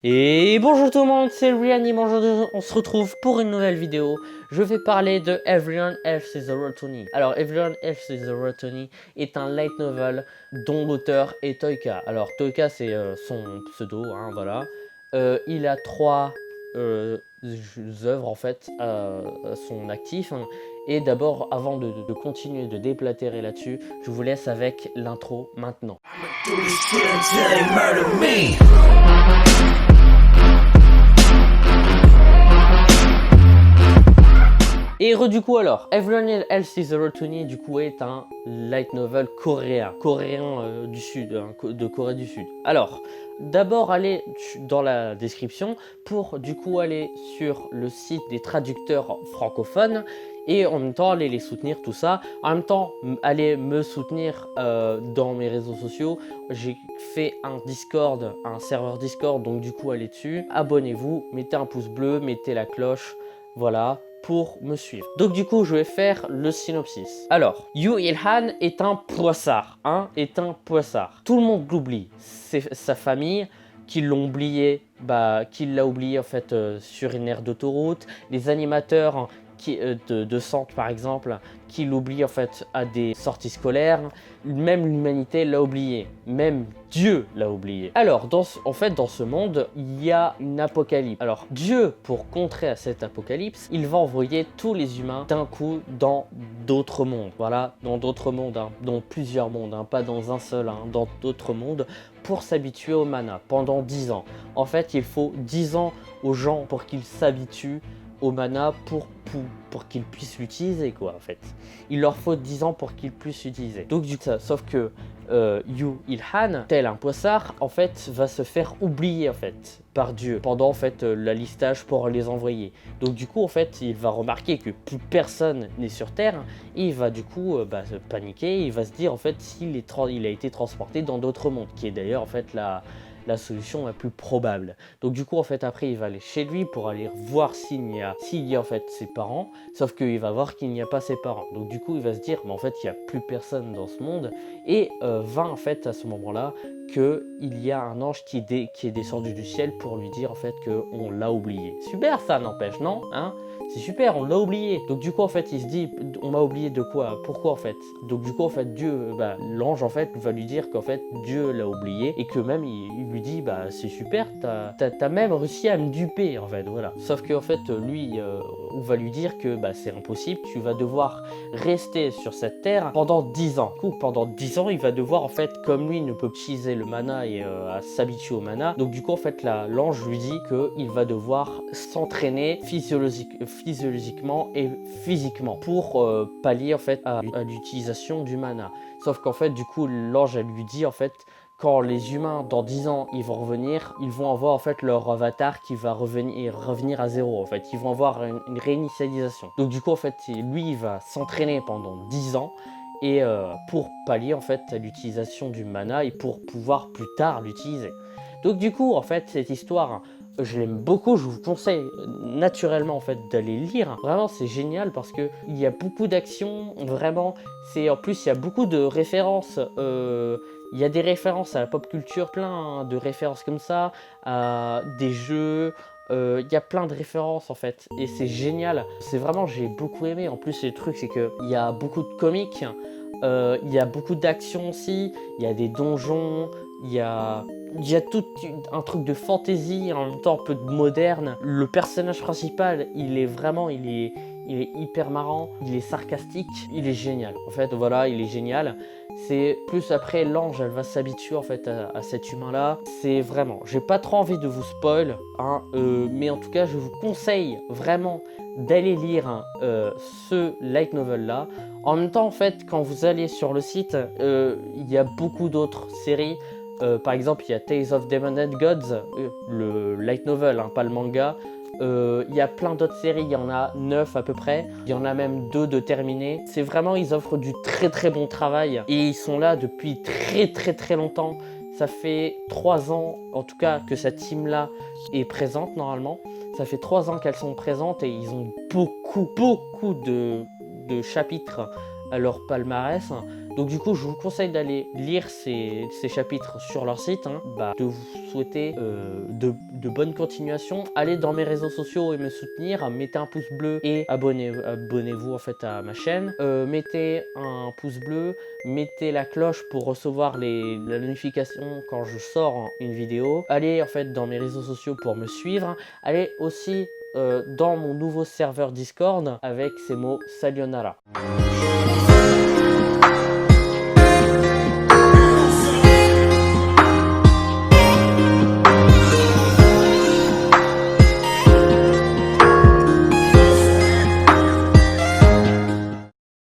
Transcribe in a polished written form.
Et bonjour tout le monde, c'est Ryan et aujourd'hui on se retrouve pour une nouvelle vidéo. Je vais parler de Everyone Else is a Road to Me. Alors Everyone Else is a Road to Me est un light novel dont l'auteur est Toyka. Alors Toyka c'est son pseudo, hein, voilà. Il a trois œuvres en fait à son actif. Hein. Et d'abord, avant de continuer de déblatérer là-dessus, je vous laisse avec l'intro maintenant. Et du coup alors, Everyone Else is a Road to Me du coup est un light novel coréen du Sud, de Corée du Sud. Alors, d'abord allez dans la description pour du coup aller sur le site des traducteurs francophones et en même temps aller les soutenir tout ça. En même temps, allez me soutenir dans mes réseaux sociaux. J'ai fait un Discord, un serveur Discord, donc du coup allez dessus, abonnez-vous, mettez un pouce bleu, mettez la cloche, voilà, pour me suivre. Donc du coup, je vais faire le synopsis. Alors, Yoo Il-han est un poissard, est un poissard. Tout le monde l'oublie. C'est sa famille qui l'ont oublié, qui l'a oublié en fait sur une aire d'autoroute. Les animateurs de centre par exemple, qui l'oublient en fait à des sorties scolaires. Même l'humanité l'a oublié, même Dieu l'a oublié. Alors dans ce monde, il y a une apocalypse. Alors Dieu, pour contrer à cette apocalypse, il va envoyer tous les humains d'un coup dans d'autres mondes. Voilà, dans d'autres mondes, dans plusieurs mondes, pas dans un seul, dans d'autres mondes, pour s'habituer au mana pendant 10 ans. En fait, il faut 10 ans aux gens pour qu'ils s'habituent au mana pour qu'ils puissent l'utiliser, quoi, en fait. Il leur faut 10 ans pour qu'ils puissent l'utiliser. Donc du coup, sauf que Yoo Il-han, tel un poissard, en fait, va se faire oublier, en fait, par Dieu, pendant, en fait, la listage pour les envoyer. Donc du coup, en fait, il va remarquer que plus personne n'est sur Terre, et il va du coup se paniquer, il va se dire, en fait, il a été transporté dans d'autres mondes, qui est d'ailleurs, en fait, la solution la plus probable. Donc du coup en fait après il va aller chez lui pour aller voir s'il y a en fait ses parents, sauf qu'il va voir qu'il n'y a pas ses parents. Donc du coup il va se dire mais en fait il n'y a plus personne dans ce monde et va en fait à ce moment-là qu'il y a un ange qui est descendu du ciel pour lui dire en fait qu'on l'a oublié. Super ça n'empêche, non hein? C'est super, on l'a oublié. Donc du coup en fait il se dit on m'a oublié de quoi? Pourquoi en fait? Donc du coup en fait Dieu, l'ange en fait va lui dire qu'en fait Dieu l'a oublié et que même il lui dit c'est super, t'as même réussi à me duper en fait, voilà. Sauf que en fait lui on va lui dire que c'est impossible, tu vas devoir rester sur cette terre pendant 10 ans. Du coup pendant 10 ans il va devoir en fait, comme lui ne peut utiliser le mana et à s'habituer au mana, donc du coup en fait l'ange lui dit qu'il va devoir s'entraîner physiologiquement et physiquement pour pallier en fait à l'utilisation du mana. Sauf qu'en fait du coup l'ange lui dit en fait quand les humains dans 10 ans ils vont revenir, ils vont avoir en fait leur avatar qui va revenir à zéro en fait. Ils vont avoir une réinitialisation. Donc du coup en fait lui il va s'entraîner pendant 10 ans et pour pallier en fait à l'utilisation du mana et pour pouvoir plus tard l'utiliser. Donc du coup en fait cette histoire je l'aime beaucoup, je vous conseille naturellement en fait d'aller lire. Vraiment c'est génial parce que il y a beaucoup d'action, vraiment. En plus il y a beaucoup de références. Il y a des références à la pop culture, plein de références comme ça, à des jeux. Il y a plein de références en fait et c'est génial. C'est vraiment j'ai beaucoup aimé. En plus le truc c'est que il y a beaucoup de comics. Il y a beaucoup d'action aussi, il y a des donjons, il y a tout un truc de fantasy, en même temps un peu de moderne. Le personnage principal, il est hyper marrant, il est sarcastique, il est génial. En fait, voilà, il est génial. C'est plus après l'ange, elle va s'habituer en fait à cet humain-là. C'est vraiment, j'ai pas trop envie de vous spoil, mais en tout cas, je vous conseille vraiment d'aller lire ce light novel-là. En même temps, en fait, quand vous allez sur le site, il y a beaucoup d'autres séries. Par exemple, il y a Tales of Demon and Gods, le light novel, pas le manga. Il y a plein d'autres séries, il y en a 9 à peu près. Il y en a même 2 de terminés. C'est vraiment, ils offrent du très très bon travail. Et ils sont là depuis très très très longtemps. Ça fait 3 ans, en tout cas, que cette team-là est présente normalement. Ça fait 3 ans qu'elles sont présentes et ils ont beaucoup de chapitres à leur palmarès. Donc du coup, je vous conseille d'aller lire ces chapitres sur leur site, hein. De vous souhaiter de bonnes continuations. Allez dans mes réseaux sociaux et me soutenir, mettez un pouce bleu et abonnez-vous en fait à ma chaîne. Mettez un pouce bleu, mettez la cloche pour recevoir la notification quand je sors une vidéo. Allez en fait dans mes réseaux sociaux pour me suivre. Allez aussi dans mon nouveau serveur Discord avec ces mots Sayonara.